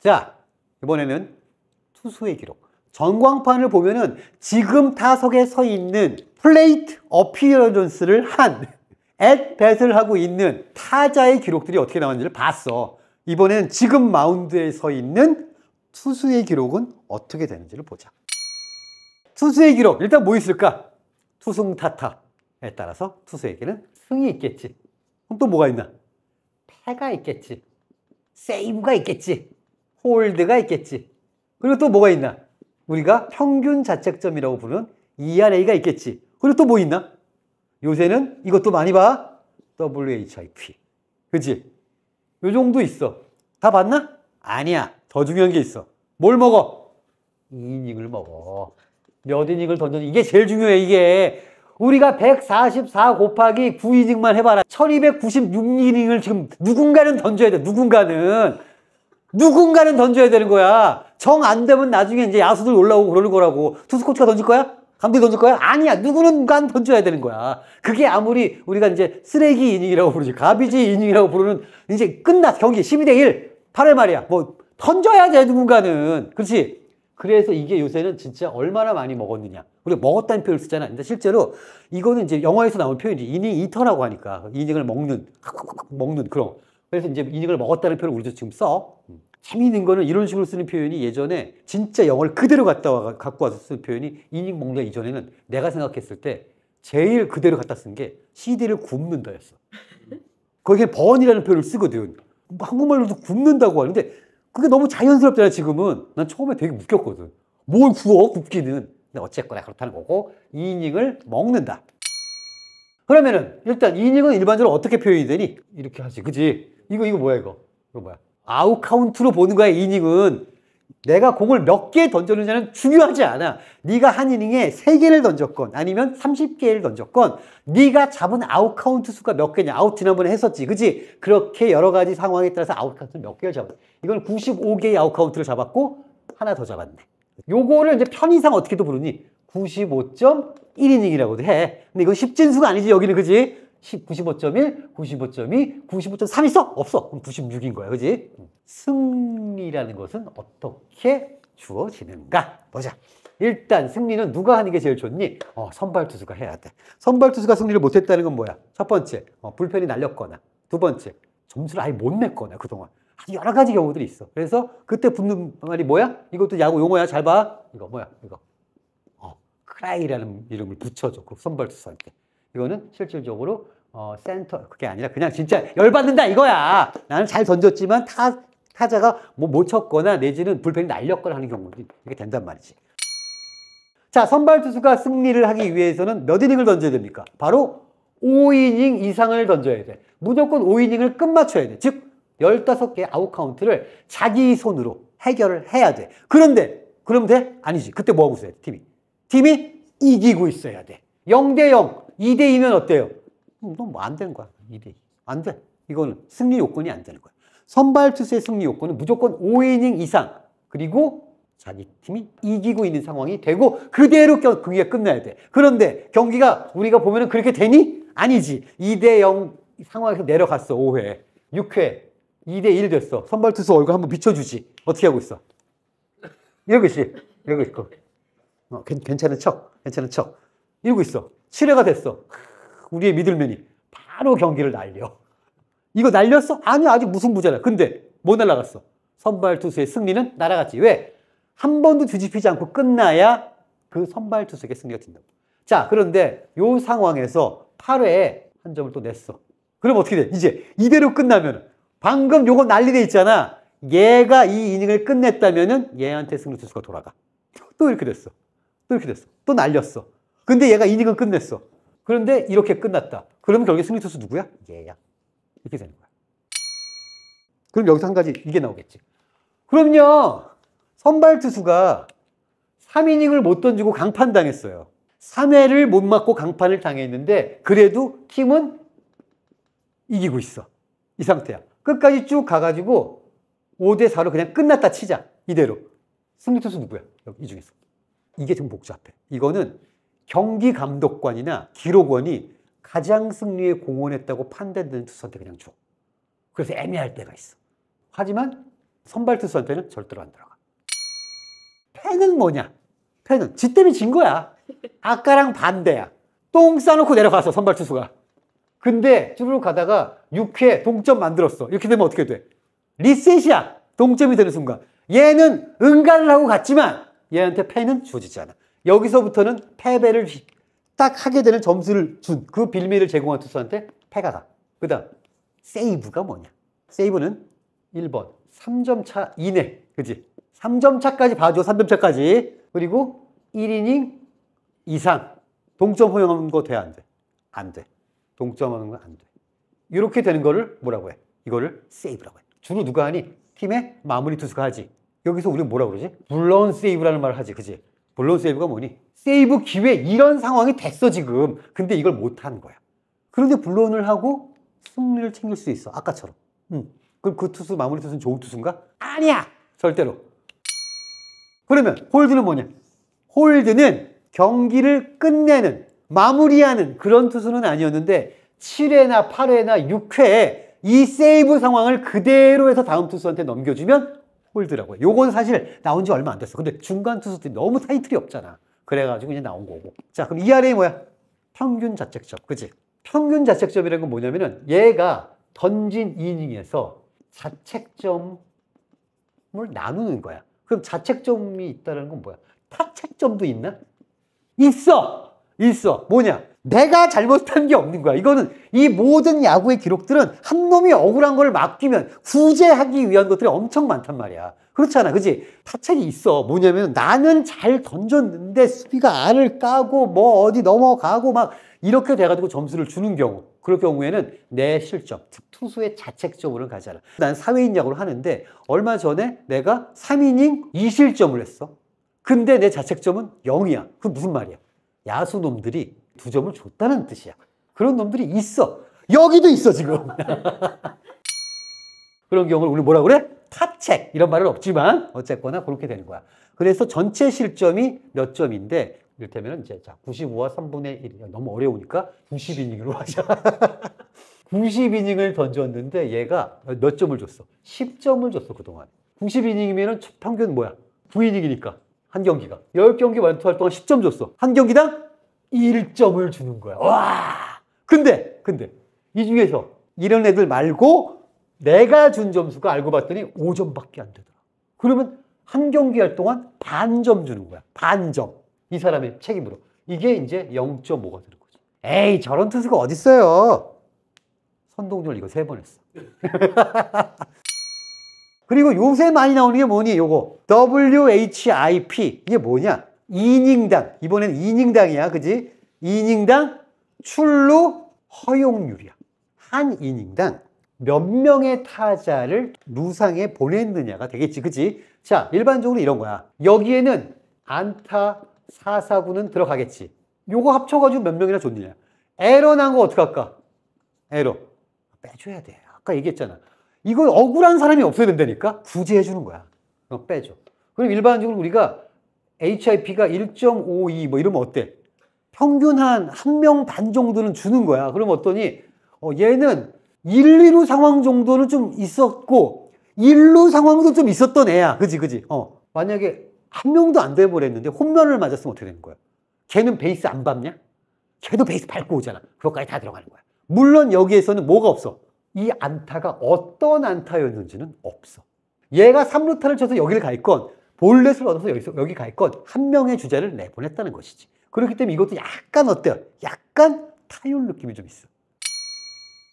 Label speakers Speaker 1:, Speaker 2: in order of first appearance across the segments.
Speaker 1: 자, 이번에는 투수의 기록. 전광판을 보면은 지금 타석에 서 있는 플레이트 어피어런스를 한 앳배트를 하고 있는 타자의 기록들이 어떻게 나왔는지를 봤어. 이번엔 지금 마운드에 서 있는 투수의 기록은 어떻게 되는지를 보자. 투수의 기록, 일단 뭐 있을까? 투승타타에 따라서 투수에게는 승이 있겠지. 그럼 또 뭐가 있나? 패가 있겠지. 세이브가 있겠지. 홀드가 있겠지. 그리고 또 뭐가 있나? 우리가 평균 자책점이라고 부르는 ERA가 있겠지. 그리고 또 뭐 있나? 요새는 이것도 많이 봐. WHIP. 그치? 요 정도 있어. 다 봤나? 아니야. 더 중요한 게 있어. 뭘 먹어? 이닝을 먹어. 몇 이닝을 던졌는지. 이게 제일 중요해, 이게. 우리가 144 곱하기 9이닝만 해봐라. 1296이닝을 지금 누군가는 던져야 돼. 누군가는 던져야 되는 거야. 정 안 되면 나중에 이제 야수들 올라오고 그러는 거라고. 투수 코치가 던질 거야? 감독이 던질 거야? 아니야. 누구는가 던져야 되는 거야. 그게 아무리 우리가 이제 쓰레기 이닝이라고 부르지, 가비지 이닝이라고 부르는, 이제 끝났어. 경기 12대1. 8회 말이야. 뭐 던져야 돼, 누군가는. 그렇지? 그래서 이게 요새는 진짜 얼마나 많이 먹었느냐. 우리가 먹었다는 표현을 쓰잖아. 근데 실제로 이거는 이제 영화에서 나온 표현이지. 이닝 이터라고 하니까. 이닝을 먹는 그런. 그래서 이제 이닝을 먹었다는 표현을 우리도 지금 써. 재미있는 거는 이런 식으로 쓰는 표현이 예전에 진짜 영어를 그대로 갖고 와서 쓰는 표현이 이닝 먹는 이전에는 내가 생각했을 때 제일 그대로 갖다 쓴 게 CD를 굽는다였어. 거기에 번이라는 표현을 쓰거든. 한국말로도 굽는다고 하는데 그게 너무 자연스럽잖아, 지금은. 난 처음에 되게 웃겼거든. 뭘 구워, 굽기는. 근데 어쨌거나 그렇다는 거고, 이닝을 먹는다. 그러면은, 일단 이닝은 일반적으로 어떻게 표현이 되니? 이렇게 하지, 그치? 이거 뭐야, 이거? 이거 뭐야? 아웃 카운트로 보는 거야, 이닝은. 내가 공을 몇 개 던졌느냐는 중요하지 않아. 네가 한 이닝에 3개를 던졌건 아니면 30개를 던졌건 네가 잡은 아웃 카운트 수가 몇 개냐. 아웃 지난번에 했었지. 그치? 그렇게 여러 가지 상황에 따라서 아웃 카운트를 몇 개를 잡았어. 이건 95개의 아웃 카운트를 잡았고 하나 더 잡았네. 요거를 이제 편의상 어떻게도 부르니? 95.1이닝이라고도 해. 근데 이건 십진수가 아니지, 여기는. 그치? 95.1, 95.2, 95.3 있어? 없어. 그럼 96인 거야. 그지? 승리라는 것은 어떻게 주어지는가? 보자. 일단 승리는 누가 하는 게 제일 좋니? 선발 투수가 해야 돼. 선발 투수가 승리를 못했다는 건 뭐야? 첫 번째, 불펜이 날렸거나. 두 번째, 점수를 아예 못 냈거나, 그동안. 아주 여러 가지 경우들이 있어. 그래서 그때 붙는 말이 뭐야? 이것도 야구 용어야. 잘 봐. 이거 뭐야? 이거. 크라이라는 이름을 붙여줘. 그 선발 투수한테. 이거는 실질적으로 센터, 그게 아니라 그냥 진짜 열받는다 이거야. 나는 잘 던졌지만 타자가 뭐 못 쳤거나 내지는 불펜이 날렸거나 하는 경우도 이게 된단 말이지. 자, 선발 투수가 승리를 하기 위해서는 몇 이닝을 던져야 됩니까? 바로 5이닝 이상을 던져야 돼. 무조건 5이닝을 끝마쳐야 돼. 즉 15개의 아웃 카운트를 자기 손으로 해결을 해야 돼. 그런데 그러면 돼? 아니지. 그때 뭐 하고 있어야 돼? 팀이 이기고 있어야 돼. 0대0, 2대2면 어때요? 너 뭐 안 되는 거야. 2대2. 안 돼. 이거는 승리 요건이 안 되는 거야. 선발 투수의 승리 요건은 무조건 5이닝 이상, 그리고 자기 팀이 이기고 있는 상황이 되고 그대로 경기가 끝나야 돼. 그런데 경기가 우리가 보면은 그렇게 되니? 아니지. 2대0 상황에서 내려갔어. 5회, 6회, 2대1 됐어. 선발 투수 얼굴 한번 비춰주지. 어떻게 하고 있어? 이러고 있어. 이러고 있고. 괜찮은 척. 이러고 있어. 7회가 됐어. 우리의 미들맨이 바로 경기를 날려. 이거 날렸어? 아니, 아직 무승부잖아. 근데 뭐 날아갔어? 선발 투수의 승리는 날아갔지. 왜? 한 번도 뒤집히지 않고 끝나야 그 선발 투수에게 승리가 된다. 자, 그런데 요 상황에서 8회에 한 점을 또 냈어. 그럼 어떻게 돼? 이제 이대로 끝나면 방금 요거 난리돼 있잖아. 얘가 이 이닝을 끝냈다면은 얘한테 승리 투수가 돌아가. 또 이렇게 됐어. 또 날렸어. 근데 얘가 이닝은 끝냈어. 그런데 이렇게 끝났다. 그러면 결국에 승리 투수 누구야? 얘야. 이렇게 되는 거야. 그럼 여기서 한 가지 이게 나오겠지. 그럼요. 선발 투수가 3이닝을 못 던지고 강판당했어요. 3회를 못 맞고 강판을 당했는데 그래도 팀은 이기고 있어. 이 상태야. 끝까지 쭉 가가지고 5대4로 그냥 끝났다 치자. 이대로. 승리 투수 누구야? 이 중에서. 이게 좀 복잡해. 이거는 경기 감독관이나 기록원이 가장 승리에 공헌했다고 판단되는 투수한테 그냥 줘. 그래서 애매할 때가 있어. 하지만 선발 투수한테는 절대로 안 들어가. 패는 뭐냐? 패는 지 때문에 진 거야. 아까랑 반대야. 똥 싸놓고 내려갔어, 선발 투수가. 근데 쭈르륵 가다가 6회 동점 만들었어. 이렇게 되면 어떻게 돼? 리셋이야. 동점이 되는 순간. 얘는 응가를 하고 갔지만 얘한테 패는 주어지지 않아. 여기서부터는 패배를 딱 하게 되는 점수를 준 그 빌미를 제공한 투수한테 패가 가. 그 다음 세이브가 뭐냐? 세이브는 1번 3점 차 이내. 그지? 3점 차까지 봐줘. 3점 차까지. 그리고 1이닝 이상 동점 허용하는 거 돼? 안 돼? 안 돼. 동점하는 건 안 돼. 이렇게 되는 거를 뭐라고 해? 이거를 세이브라고 해. 주로 누가 하니? 팀의 마무리 투수가 하지. 여기서 우리가 뭐라 그러지? 블론 세이브라는 말을 하지. 그지? 블론 세이브가 뭐니? 세이브 기회 이런 상황이 됐어 지금. 근데 이걸 못 하는 거야. 그런데 블론을 하고 승리를 챙길 수 있어. 아까처럼. 그럼 그 투수 마무리 투수는 좋은 투수인가? 아니야. 절대로. 그러면 홀드는 뭐냐? 홀드는 경기를 끝내는 마무리하는 그런 투수는 아니었는데 7회나 8회나 6회에 이 세이브 상황을 그대로 해서 다음 투수한테 넘겨주면 홀드라고 해. 요건 사실 나온 지 얼마 안 됐어. 근데 중간 투수들이 너무 타이틀이 없잖아. 그래가지고 이제 나온 거고. 자, 그럼 이 아래에 뭐야? 평균 자책점. 그치? 평균 자책점이라는 건 뭐냐면은 얘가 던진 이닝에서 자책점을 나누는 거야. 그럼 자책점이 있다는 건 뭐야? 타책점도 있나? 있어! 있어. 뭐냐? 내가 잘못한 게 없는 거야. 이거는 이 모든 야구의 기록들은 한 놈이 억울한 걸 맡기면 구제하기 위한 것들이 엄청 많단 말이야. 그렇잖아. 그지? 타책이 있어. 뭐냐면 나는 잘 던졌는데 수비가 알을 까고 뭐 어디 넘어가고 막 이렇게 돼가지고 점수를 주는 경우. 그럴 경우에는 내 실점, 즉 투수의 자책점으로 가지 않아. 난 사회인 야구를 하는데 얼마 전에 내가 3이닝 2실점을 했어. 근데 내 자책점은 0이야. 그게 무슨 말이야? 야수 놈들이 2점을 줬다는 뜻이야. 그런 놈들이 있어. 여기도 있어 지금. 그런 경우를 우리 뭐라 그래? 타책 이런 말은 없지만 어쨌거나 그렇게 되는 거야. 그래서 전체 실점이 몇 점인데 이를테면 이제 자 95와 3분의 1 너무 어려우니까 90이닝으로 하자. 90이닝을 던졌는데 얘가 몇 점을 줬어? 10점을 줬어 그동안. 90이닝이면 평균 뭐야? 9이닝이니까 한 경기가 10경기 완투할 동안 10점 줬어. 한 경기당 1점을 주는 거야. 와! 근데 이 중에서 이런 애들 말고 내가 준 점수가 알고 봤더니 5점밖에 안 되더라. 그러면 한 경기 할 동안 반점 주는 거야. 반점. 이 사람의 책임으로. 이게 이제 0.5가 되는 거지. 에이, 저런 투수가 어딨어요. 선동열 이거 3번 했어. 그리고 요새 많이 나오는 게 뭐니? 요거 WHIP. 이게 뭐냐? 이닝당. 이번엔 이닝당이야. 그지? 이닝당 출루 허용률이야. 한 이닝당 몇 명의 타자를 루상에 보냈느냐가 되겠지. 그치? 자, 일반적으로 이런 거야. 여기에는 안타 4사구는 들어가겠지. 요거 합쳐가지고 몇 명이나 줬느냐. 에러 난 거 어떡할까? 에러. 빼줘야 돼. 아까 얘기했잖아. 이거 억울한 사람이 없어야 된다니까? 구제해주는 거야. 빼줘. 그럼 일반적으로 우리가 HIP가 1.52 뭐 이러면 어때? 평균 한 명 반 정도는 주는 거야. 그럼 어떠니? 얘는 1, 2루 상황 정도는 좀 있었고 1루 상황도 좀 있었던 애야. 그지? 만약에 한 명도 안 돼버렸는데 홈런을 맞았으면 어떻게 되는 거야? 걔는 베이스 안 밟냐? 걔도 베이스 밟고 오잖아. 그것까지 다 들어가는 거야. 물론 여기에서는 뭐가 없어? 이 안타가 어떤 안타였는지는 없어. 얘가 3루타를 쳐서 여기를 가 있건 볼넷을 얻어서 여기 가 있건 한 명의 주자를 내보냈다는 것이지. 그렇기 때문에 이것도 약간 어때요? 약간 타율 느낌이 좀 있어.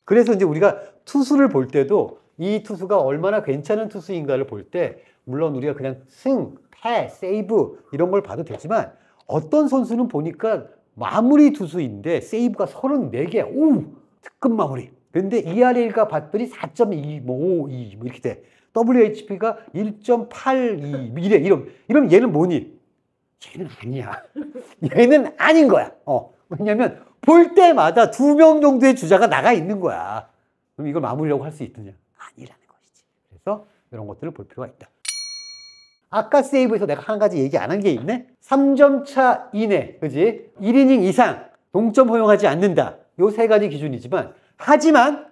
Speaker 1: 그래서 이제 우리가 투수를 볼 때도 이 투수가 얼마나 괜찮은 투수인가를 볼 때 물론 우리가 그냥 승, 패, 세이브 이런 걸 봐도 되지만 어떤 선수는 보니까 마무리 투수인데 세이브가 34개. 오! 특급 마무리. 근데 ERA가 봤더니 4.2, 뭐 52, 뭐 이렇게 돼. WHP가 1.82 이러면 얘는 뭐니? 얘는 아니야. 얘는 아닌 거야. 왜냐면 볼 때마다 2명 정도의 주자가 나가 있는 거야. 그럼 이걸 마무리라고 할 수 있느냐? 아니라는 것이지. 그래서 이런 것들을 볼 필요가 있다. 아까 세이브에서 내가 한 가지 얘기 안 한 게 있네? 3점 차 이내, 그지? 1이닝 이상 동점 허용하지 않는다. 요 3가지 기준이지만 하지만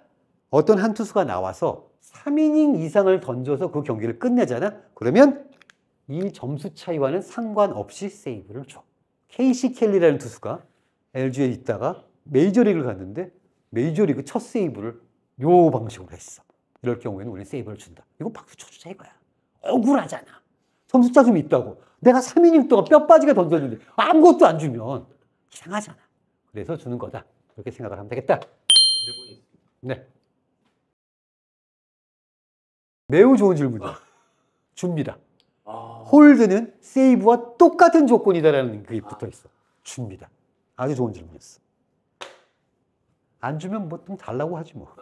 Speaker 1: 어떤 한 투수가 나와서 3이닝 이상을 던져서 그 경기를 끝내잖아. 그러면 이 점수 차이와는 상관없이 세이브를 줘. 케이시 켈리라는 투수가 LG에 있다가 메이저리그를 갔는데 메이저리그 첫 세이브를 요 방식으로 했어. 이럴 경우에는 우리는 세이브를 준다. 이거 박수 쳐주자 이거야. 억울하잖아. 점수차 좀 있다고. 내가 3이닝 동안 뼈 빠지게 던졌는데 아무것도 안 주면 이상하잖아. 그래서 주는 거다. 그렇게 생각을 하면 되겠다. 네. 매우 좋은 질문이야. 줍니다. 홀드는 세이브와 똑같은 조건이다라는 게 붙어 있어. 줍니다. 아주 좋은 질문이었어. 안 주면 뭐 좀 달라고 하지 뭐.